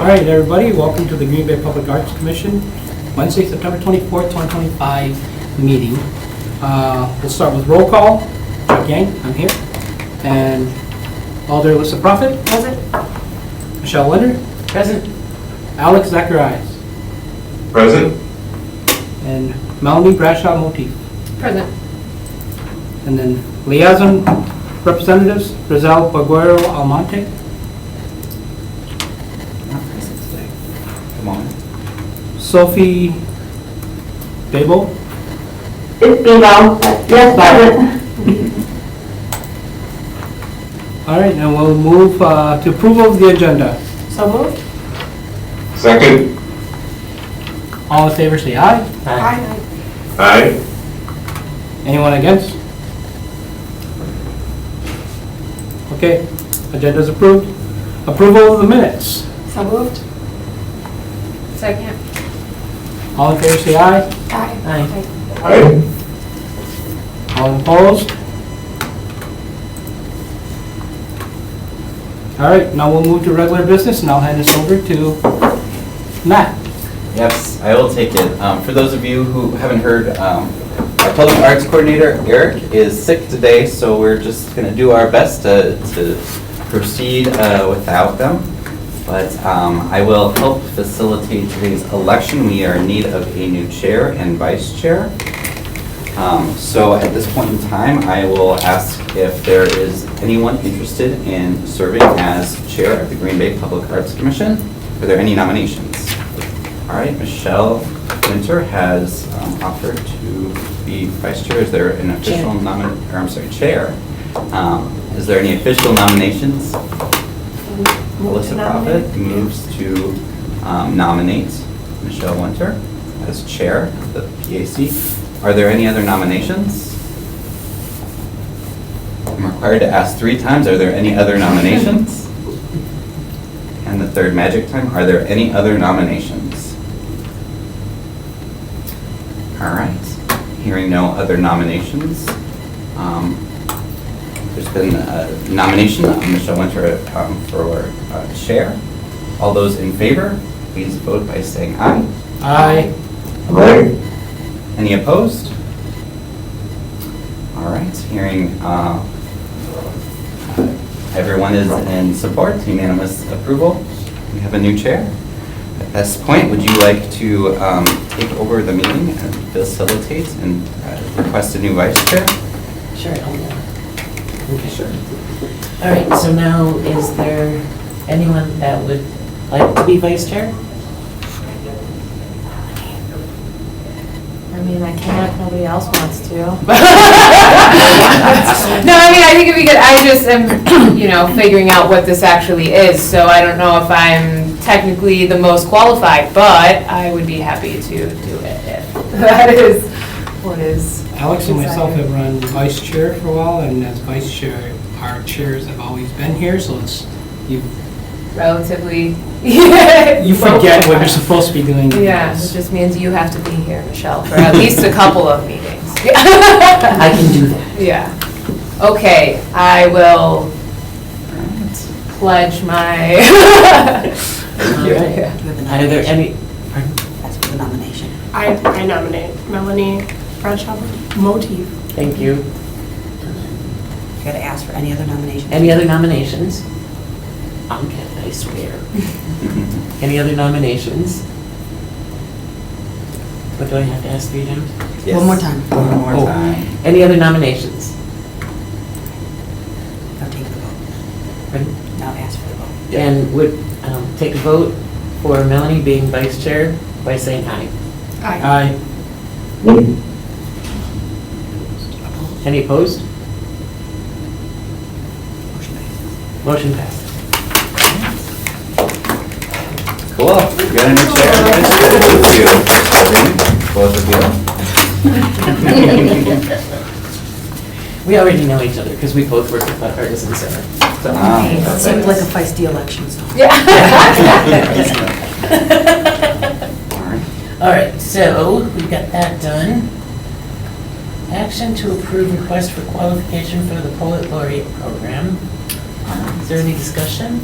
All right, everybody, welcome to the Green Bay Public Arts Commission, Wednesday, September 24th, 2025 meeting. We'll start with roll call. Chuck Yang, I'm here. And Alder Alyssa Prophet. Present. Michelle Leonard. Present. Alex Zacharias. Present. And Melanie Bradshaw Motif. Present. And then liaison representatives, Rizal Baguero Almonte. Come on. Sophie Babo. It's Bebo, yes, present. All right, and we'll move to approval of the agenda. So moved. Second. All in favor, say aye. Aye. Aye. Anyone against? Okay, agenda's approved. Approval of the minutes. So moved. Second. All in favor, say aye. Aye. Aye. All opposed? All right, now we'll move to regular business, and I'll hand this over to Matt. Yes, I will take it. For those of you who haven't heard, our public arts coordinator, Eric, is sick today, so we're just going to do our best to proceed without them. But I will help facilitate today's election. We are in need of a new chair and vice chair. So at this point in time, I will ask if there is anyone interested in serving as chair of the Green Bay Public Arts Commission. Are there any nominations? All right, Michelle Winter has offered to be vice chair. Is there an official chair? Is there any official nominations? Alyssa Prophet moves to nominate Michelle Winter as chair of the PAC. Are there any other nominations? I'm required to ask 3 times. Are there any other nominations? And the third magic time. Are there any other nominations? All right. Hearing no other nominations, there's been a nomination of Michelle Winter for chair. All those in favor, please vote by saying aye. Aye. Aye. Any opposed? All right, hearing everyone is in support, unanimous approval. We have a new chair. At this point, would you like to take over the meeting and facilitate and request a new vice chair? Sure, okay, sure. All right, so now is there anyone that would like to be vice chair? I mean, I can't if nobody else wants to. No, I mean, I think it'd be good. I just am, figuring out what this actually is. So I don't know if I'm technically the most qualified, but I would be happy to do it if that is what is. Alex and myself have run vice chair for a while, and as vice chair, our chairs have always been here, so it's, you Relatively. forget what you're supposed to be doing. Yeah, it just means you have to be here, Michelle, for at least a couple of meetings. I can do that. Yeah. Okay, I will pledge my. All right. Are there any, pardon? That's for the nomination. I nominate Melanie Bradshaw Motif. Thank you. You gotta ask for any other nominations. Any other nominations? Okay, I swear. Any other nominations? What do I have to ask 3 times? Yes. One more time. One more Oh. time. Any other nominations? Now take the vote. Pardon? Now ask for the vote. And would take a vote for Melanie being vice chair by saying aye. Aye. Any opposed? Motion passes. Motion passed. Cool, we got a new chair. Thank you. Both of you. We already know each other because we both work at the Artisan Center. So, It seemed like a feisty election, so. All right. all right, so we got that done. Action to approve request for qualification for the Poet Laureate program. Is there any discussion?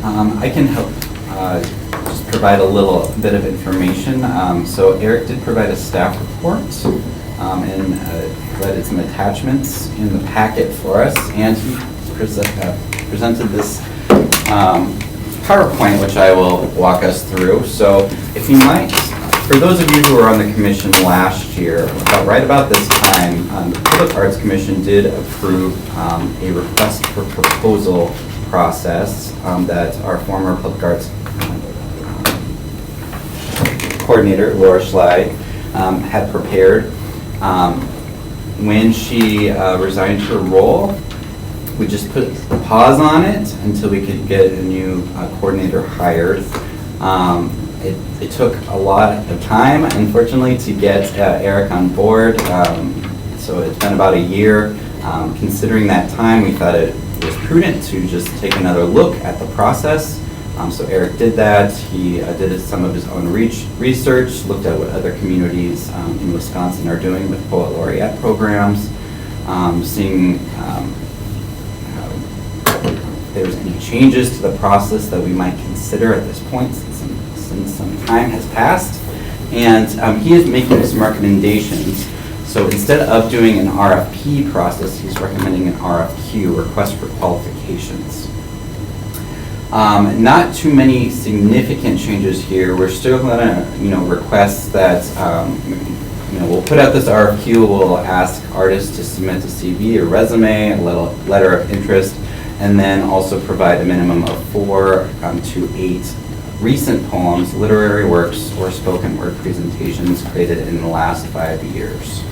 I can help just provide a little bit of information. So Eric did provide a staff report and provided some attachments in the packet for us, and he presented this PowerPoint, which I will walk us through. So if you might, for those of you who were on the commission last year, right about this time, the Public Arts Commission did approve a request for proposal process that our former Public Arts coordinator, Laura Schley, had prepared. When she resigned her role, we just put a pause on it until we could get a new coordinator hired. It took a lot of time, unfortunately, to get Eric on board. So it's been about a year. Considering that time, we thought it was prudent to just take another look at the process. So Eric did that. He did some of his own research, looked at what other communities in Wisconsin are doing with Poet Laureate programs, seeing if there's any changes to the process that we might consider at this point since some time has passed. And he is making some recommendations. So instead of doing an RFP process, he's recommending an RFQ, request for qualifications. Not too many significant changes here. We're still going to, request that, we'll put out this RFQ. We'll ask artists to submit a CV, a resume, a letter of interest, and then also provide a minimum of 4 to 8 recent poems, literary works, or spoken word presentations created in the last 5 years.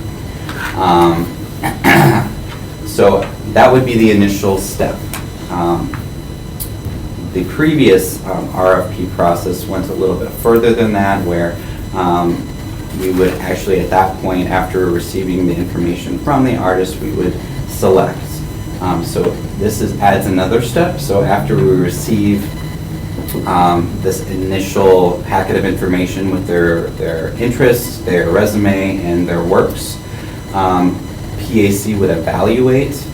So that would be the initial step. The previous RFP process went a little bit further than that, where we would actually, at that point, after receiving the information from the artist, we would select. So this adds another step. So after we receive this initial packet of information with their interests, their resume, and their works, PAC would evaluate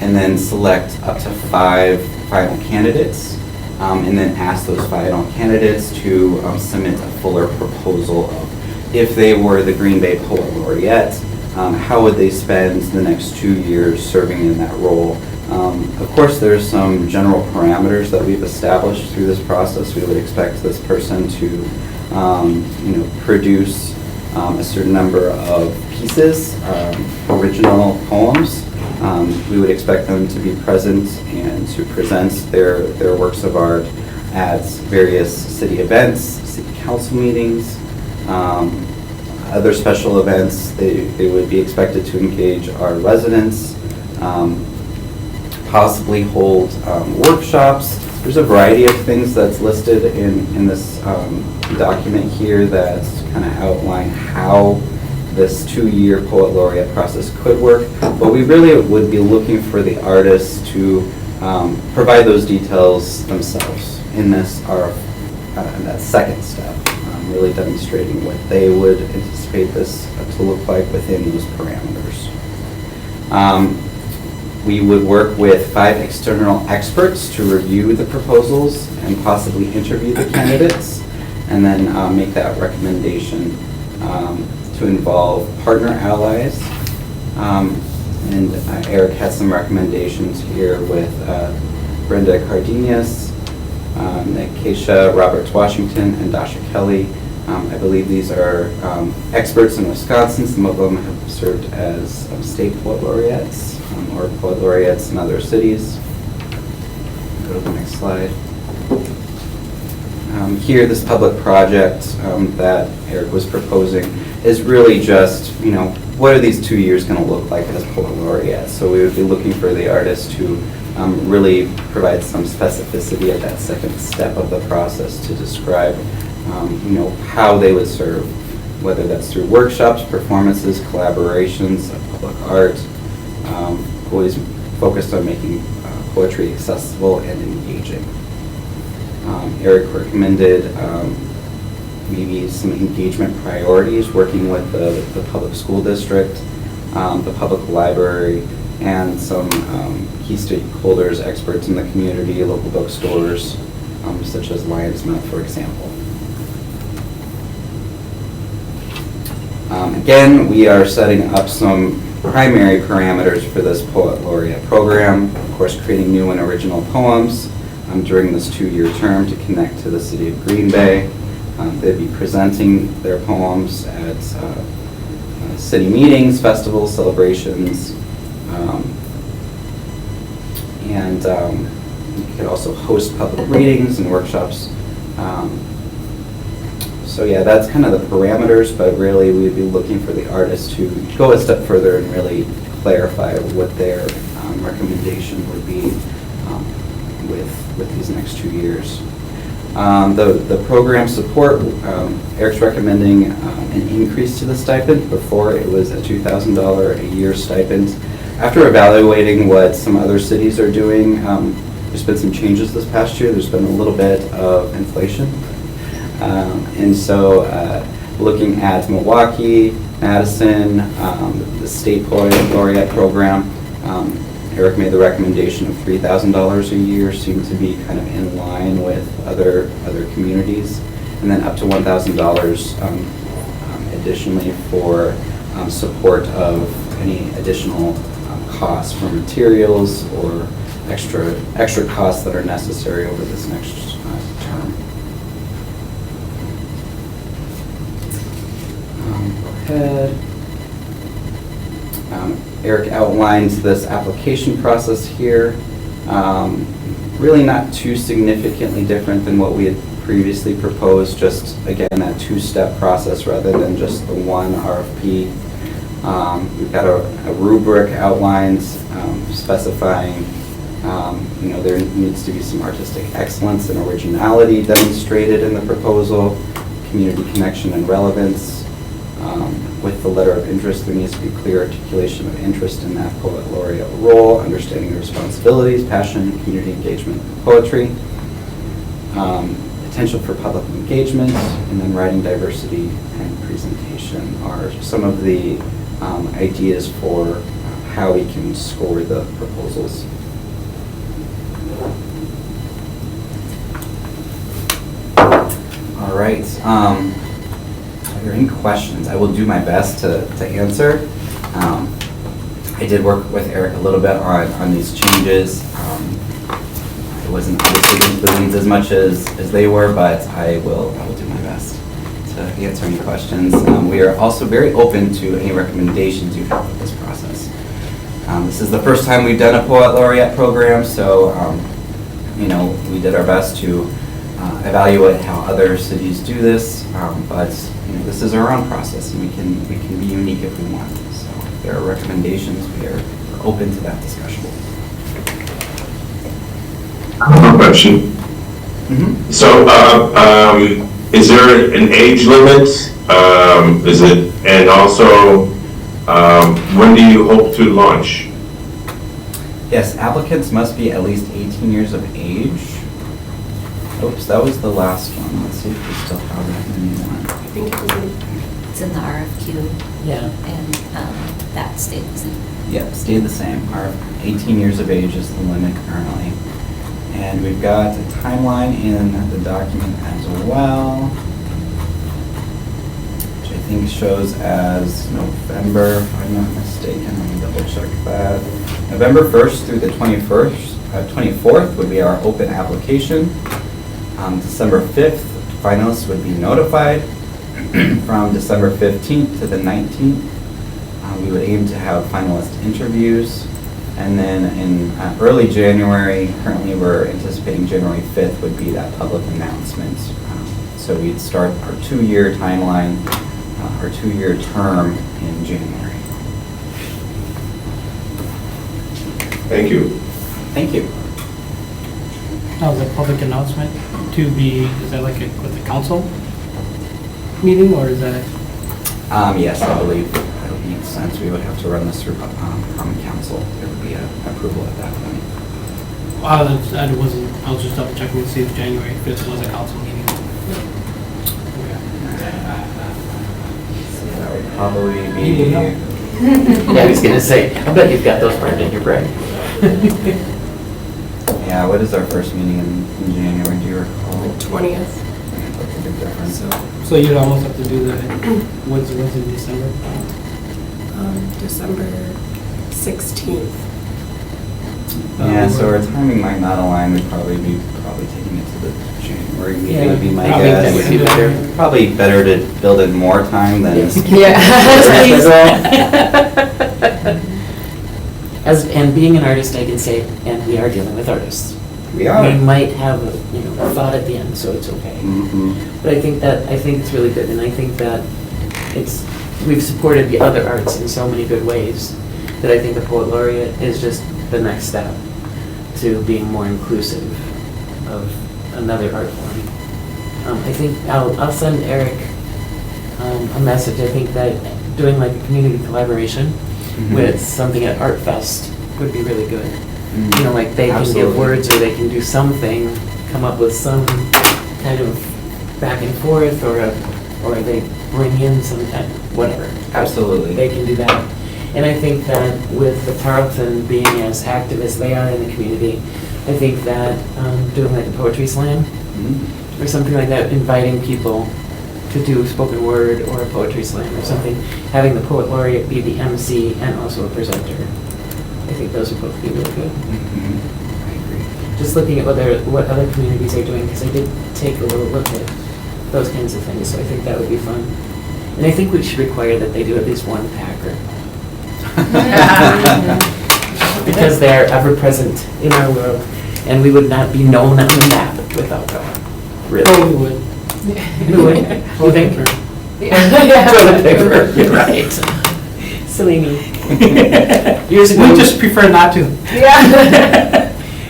and then select up to 5 final candidates, and then ask those final candidates to submit a fuller proposal of if they were the Green Bay Poet Laureate, how would they spend the next 2 years serving in that role. Of course, there's some general parameters that we've established through this process. We would expect this person to, produce a certain number of pieces, original poems. We would expect them to be present and to present their works of art at various city events, city council meetings, other special events. They would be expected to engage our residents, possibly hold workshops. There's a variety of things that's listed in this document here that kind of outline how this 2-year Poet Laureate process could work, but we really would be looking for the artists to provide those details themselves in this in that second step, really demonstrating what they would anticipate this to look like within those parameters. We would work with 5 external experts to review the proposals and possibly interview the candidates, and then make that recommendation to involve partner allies. And Eric has some recommendations here with Brenda Cardenas, Nick Keisha, Roberts Washington, and Dasha Kelly. I believe these are experts in Wisconsin. Some of them have served as state poet laureates or poet laureates in other cities. Go to the next slide. Here, this public project that Eric was proposing is really just, what are these 2 years going to look like as poet laureates? So we would be looking for the artist to really provide some specificity at that second step of the process to describe, how they would serve, whether that's through workshops, performances, collaborations, public art, always focused on making poetry accessible and engaging. Eric recommended maybe some engagement priorities, working with the public school district, the public library, and some key stakeholders, experts in the community, local bookstores, such as Lion's Mouth, for example. Again, we are setting up some primary parameters for this Poet Laureate program. Of course, creating new and original poems during this 2-year term to connect to the city of Green Bay. They'd be presenting their poems at city meetings, festivals, celebrations, and you could also host public readings and workshops. So yeah, that's kind of the parameters, but really we'd be looking for the artists to go a step further and really clarify what their recommendation would be with these next 2 years. The program support, Eric's recommending an increase to the stipend. Before it was a $2,000 a year stipend. After evaluating what some other cities are doing, there's been some changes this past year. There's been a little bit of inflation. And so looking at Milwaukee, Madison, the State Poet Laureate program, Eric made the recommendation of $3,000 a year, seemed to be kind of in line with other communities, and then up to $1,000 additionally for support of any additional costs for materials or extra costs that are necessary over this next term. Go ahead. Eric outlines this application process here. Really not too significantly different than what we had previously proposed, just again that 2-step process rather than just the one RFP. We've got a rubric outlined specifying there needs to be some artistic excellence and originality demonstrated in the proposal, community connection and relevance. With the letter of interest, there needs to be clear articulation of interest in that Poet Laureate role, understanding the responsibilities, passion, community engagement, and poetry, potential for public engagement, and then writing diversity and presentation are some of the ideas for how we can score the proposals. All right. Are there any questions? I will do my best to answer. I did work with Eric a little bit on these changes. I wasn't obviously into the weeds as much as they were, but I will do my best to answer any questions. We are also very open to any recommendations you have with this process. This is the first time we've done a Poet Laureate program, so we did our best to evaluate how other cities do this, but this is our own process, and we can be unique if we want. So if there are recommendations, we're open to that discussion. I have a question. Mm-hmm. So, is there an age limit? And also, when do you hope to launch? Yes, applicants must be at least 18 years of age. Oops, that was the last one. Let's see if we still have that many more. I think it was It's in the RFQ, Yeah. and that stayed the same. Yep, stayed the same. Our 18 years of age is the limit currently. And we've got a timeline in the document as well, which I think shows as November, if I'm not mistaken. Let me double check that. November 1st through the 24th would be our open application. December 5th, finalists would be notified. From December 15th to the 19th, we would aim to have finalist interviews. And then in early January, currently we're anticipating January 5th would be that public announcement. So we'd start our 2-year timeline, our 2-year term in January. Thank you. Thank you. Now, the public announcement to be, is that like with the council meeting, or is that? Yes, I believe that would make sense. We would have to run this through common council. There would be approval at that point. I was just double checking to see if January 5th was a council meeting. So that would probably You would be. know. Yeah, I was gonna say, I bet you've got those burned in your brain. Yeah, what is our first meeting in January, do you recall? 20th. That's a big difference. So you'd almost have to do the, what's in December? December 16th. Yeah, so our timing might not align, we'd probably be taking it to the January meeting Yeah, would be my I think that guess. would be better. Probably better to build in more time than. And being an artist, I can say, and we are dealing with artists. We are. We might have a, thought at the end, so it's okay. Mhm. But I think it's really good, and I think that we've supported the other arts in so many good ways, that I think the Poet Laureate is just the next step to being more inclusive of another art form. I think I'll send Eric a message. I think that doing like a community collaboration Mhm. with something at Art Fest would be really good. Mhm. Like they can Absolutely. give words, or they can do something, come up with some kind of back and forth, or they bring in some kind of whatever. Absolutely. They can do that. And I think that with the Tarleton being as active as they are in the community, I think that doing like a poetry slam Mhm. or something like that, inviting people to do spoken word or a poetry slam or something, having the Poet Laureate be the MC and also a presenter. I think those would both be really good. Mhm. I agree. Just looking at what other communities are doing, because I did take a little look at those kinds of things, so I think that would be fun. And I think we should require that they do at least one Packer, because they are ever present in our world, and we would not be known on the map without them. Oh, Really. we would. We would. You think? Toilet paper, you're right. Silly me. Years ago. We just prefer not to.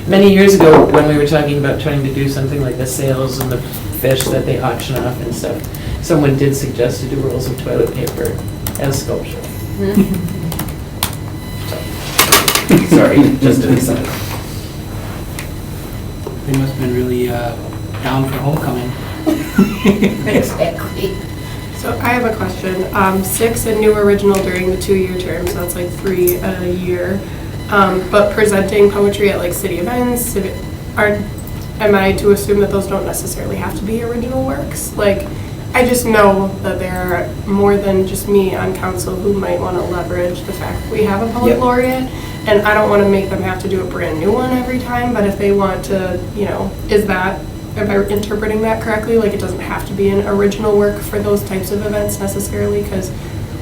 Many years ago, when we were talking about trying to do something like the sales and the fish that they auction off and stuff, someone did suggest to do rolls of toilet paper as sculpture. Sorry, just an aside. They must have been really down for homecoming. Exactly. So I have a question. 6 and new original during the 2-year term, so that's like 3 a year. But presenting poetry at like city events, am I to assume that those don't necessarily have to be original works? Like, I just know that there are more than just me on council who might want to leverage the fact that we have a poet Yep. laureate. And I don't want to make them have to do a brand new one every time, but if they want to, am I interpreting that correctly? Like, it doesn't have to be an original work for those types of events necessarily, because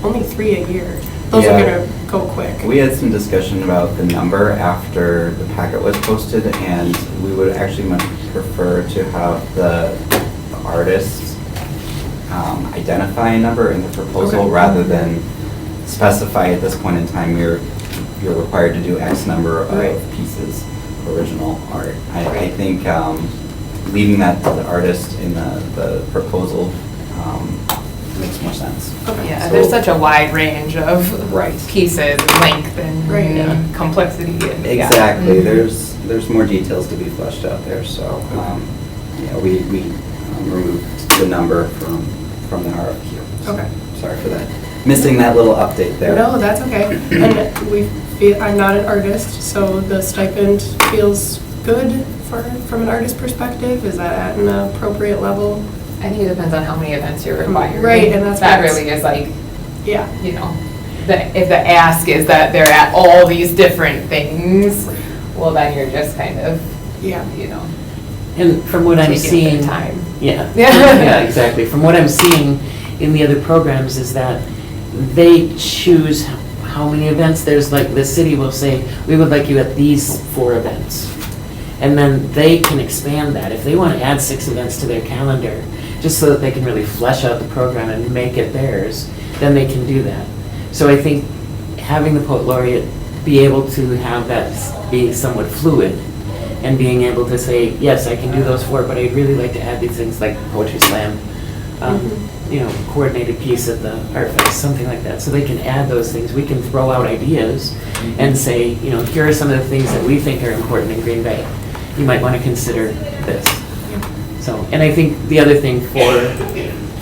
only 3 a year. Those are Yeah. gonna go quick. We had some discussion about the number after the packet was posted, and we would actually much prefer to have the artists identify a number in the proposal Okay. rather than specify at this point in time you're required to do X number Right. of pieces of original art. I think leaving that to the artist in the proposal makes more sense. Okay. Yeah, So- there's such a wide range of Right. pieces, length, and Right, yeah. complexity. And, yeah. Exactly, Mhm. there's more details to be fleshed out there, so, we removed the number from the RFQ. So, Okay. Sorry for that, missing that little update there. No, that's okay. And I'm not an artist, so the stipend feels good from an artist perspective. Is that at an appropriate level? I think it depends on how many events you're requiring. Right, and that's That what really is like, Yeah. if the ask is that they're at all these different things, well, then you're just kind of, Yeah. And from what I'm taking up seeing. their time. Yeah, Yeah. yeah, exactly. From what I'm seeing in the other programs is that they choose how many events. There's like, the city will say, we would like you at these 4 events. And then they can expand that. If they want to add 6 events to their calendar, just so that they can really flesh out the program and make it theirs, then they can do that. So I think having the Poet Laureate be able to have that be somewhat fluid, and being able to say, yes, I can do those 4, but I'd really like to add these things like Poetry Slam, coordinated piece at the Art Fest, something like that. So they can add those things. We can throw out ideas and say, here are some of the things that we think are important in Green Bay. You might want to consider this. So, and I think the other thing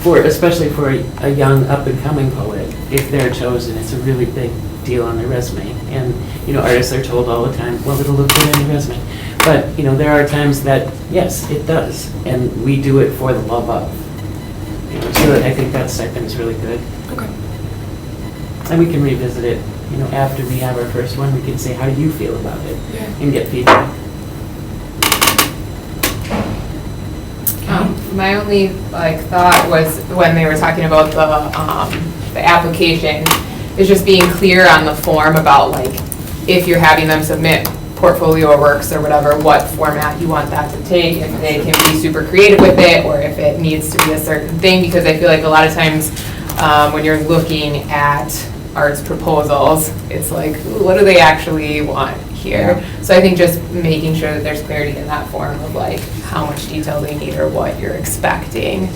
especially for a young up-and-coming poet, if they're chosen, it's a really big deal on their resume. And, artists are told all the time, well, it'll look good on your resume. But, you know, there are times that, yes, it does, and we do it for the love of. You know, so I think that stipend is really good. Okay. And we can revisit it, you know, after we have our first one, we can say, how do you feel about it? Yeah. And get feedback. My only like thought was when they were talking about the application, is just being clear on the form about like, if you're having them submit portfolio works or whatever, what format you want that to take, if they can be super creative with it, or if it needs to be a certain thing, because I feel like a lot of times, when you're looking at arts proposals, it's like, ooh, what do they actually want here? So I think just making sure that there's clarity in that form of like, how much detail they need or what you're expecting,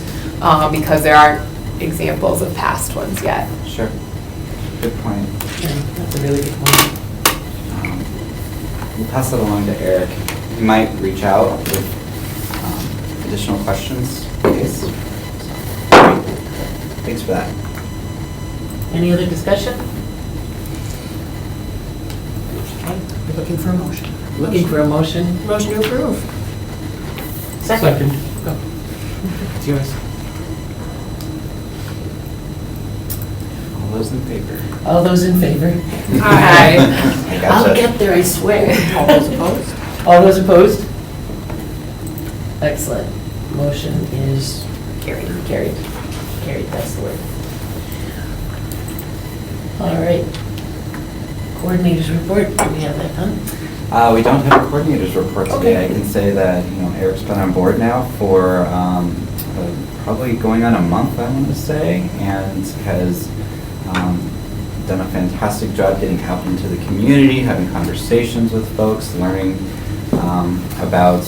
because there aren't examples of past ones yet. Sure. Good point. Yeah, that's a really good point. We'll pass it along to Eric. He might reach out with additional questions in case. Thanks for that. Any other discussion? We're looking for a motion. Looking for a motion? Motion to approve. Second. Go. It's yours. All those in favor? All those in favor? Aye. I I'll gotcha. get there, I swear. All those opposed? All those opposed? Excellent. Motion is Carried. carried. Carried, that's the word. All right. Coordinators report, do we have that done? We don't have a coordinator's report today. Okay. I can say that, you know, Eric's been on board now for probably going on a month, I want to say, and has done a fantastic job getting out into the community, having conversations with folks, learning about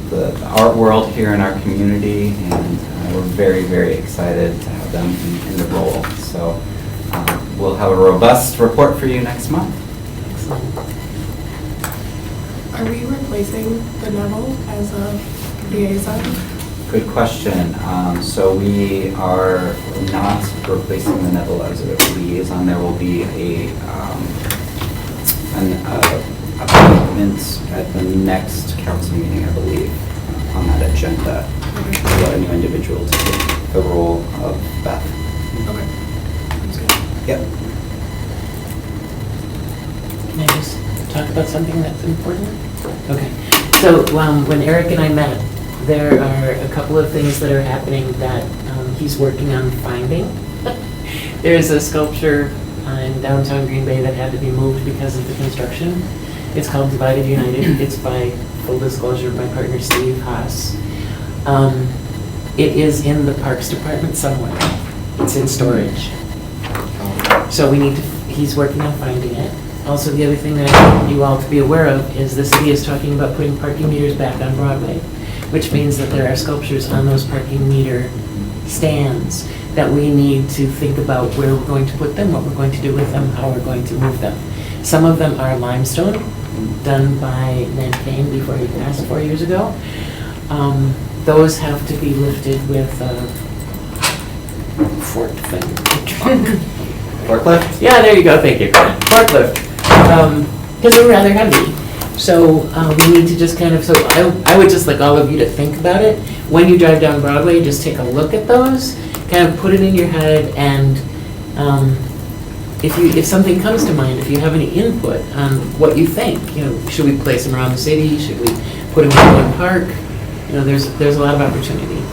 the art world here in our community, and we're very, very excited to have them in the role. So we'll have a robust report for you next month. Excellent. Are we replacing the Neville as a liaison? Good question. So we are not replacing the Neville as a liaison. There will be an appointment at the next council meeting, I believe, on that agenda. We have a new individual to take the role of Beth. Okay. That's good. Yep. Can I just talk about something that's important? Okay. So when Eric and I met, there are a couple of things that are happening that he's working on finding. There's a sculpture in downtown Green Bay that had to be moved because of the construction. It's called Divided United. It's by, full disclosure, my partner Steve Haas. It is in the Parks Department somewhere. It's in storage. So we need to, he's working on finding it. Also, the other thing that I want you all to be aware of is the city is talking about putting parking meters back on Broadway, which means that there are sculptures on those parking meter stands that we need to think about where we're going to put them, what we're going to do with them, how we're going to move them. Some of them are limestone, done by Ned Kane before he passed 4 years ago. Those have to be lifted with a forked thing, truck. Forklift? Yeah, there you go, thank you. Forklift. Because they're rather heavy. So we need to just kind of, so I would just like all of you to think about it. When you drive down Broadway, just take a look at those, kind of put it in your head, and if something comes to mind, if you have any input on what you think, you know, should we place them around the city? Should we put them in one park? You know, there's a lot of opportunity.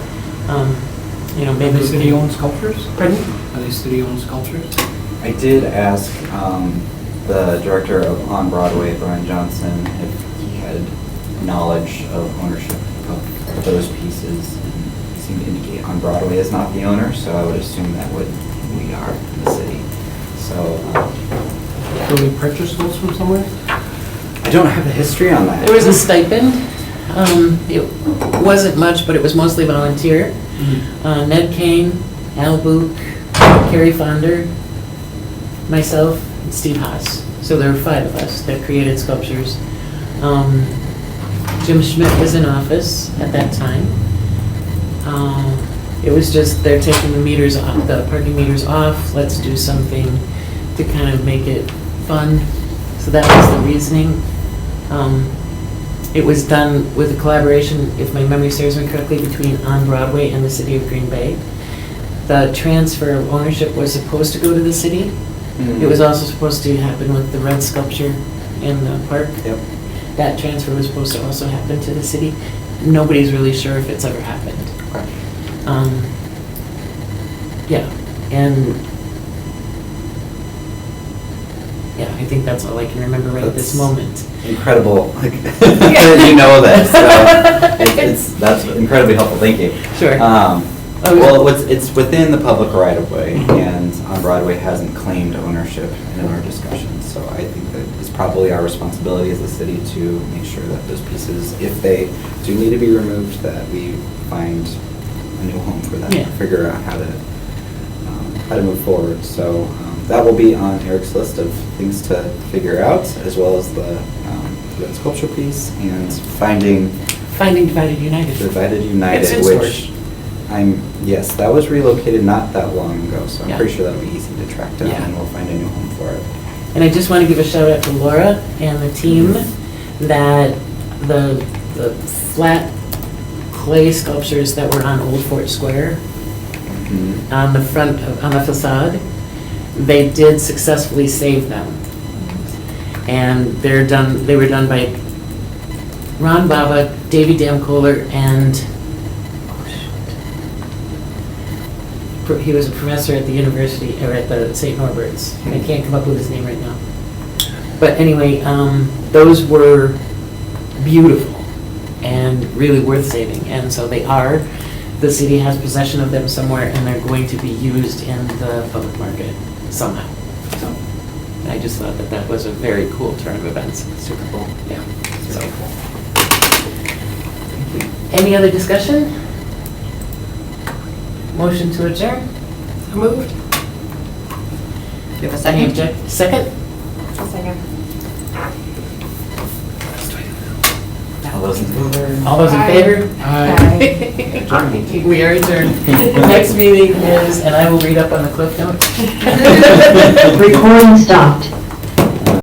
You know, Are maybe. they city-owned sculptures? Pardon? Are they city-owned sculptures? I did ask the director of On Broadway, Brian Johnson, if he had knowledge of ownership of those pieces. And he seemed to indicate On Broadway is not the owner, so I would assume that we are in the city. So So we purchased those from somewhere? I don't have the history on that. There was a stipend. It wasn't much, but it was mostly volunteer. Ned Kane, Al Book, Carrie Fonder, myself, and Steve Haas. So there were 5 of us that created sculptures. Jim Schmidt was in office at that time. It was just, they're taking the meters off, the parking meters off. Let's do something to kind of make it fun. So that was the reasoning. It was done with a collaboration, if my memory serves me correctly, between On Broadway and the city of Green Bay. The transfer of ownership was supposed to go to the city. It was also supposed to happen with the red sculpture in the park. Yep. That transfer was supposed to also happen to the city. Nobody's really sure if it's ever happened. Yeah, and yeah, I think that's all I can remember right at this That's- moment. Incredible, like, you know this, so that's incredibly helpful, thank you. Sure. Well, it's within the public right of way, and On Broadway hasn't claimed ownership in our discussions, so I think that it's probably our responsibility as a city to make sure that those pieces, if they do need to be removed, that we find a new home for them, Yeah. figure out how to move forward. So that will be on Eric's list of things to figure out, as well as the red sculpture piece and finding Finding Divided United. Divided It's United, in which yes, that was relocated not that long ago, so I'm Yeah. pretty sure that'll be easy to track down, Yeah. and we'll find a new home for it. And I just want to give a shout out to Laura and the team that the flat clay sculptures that were on Old Fort Square on the front, on the facade, they did successfully save them. And they were done by Ron Baba, Davy Damkohler, and he was a professor at the university, or at the St. Norbert's. I can't come up with his name right now. But anyway, those were beautiful and really worth saving. And so they are. The city has possession of them somewhere, and they're going to be used in the public market somehow. So I just thought that that was a very cool turn of events. Super cool. Yeah. So. Any other discussion? Motion to adjourn? So moved. Do you have a Any second? object? Second? All those in favor? All those in favor? We are adjourned. Next meeting is, and I will read up on the cliff note. Recording stopped.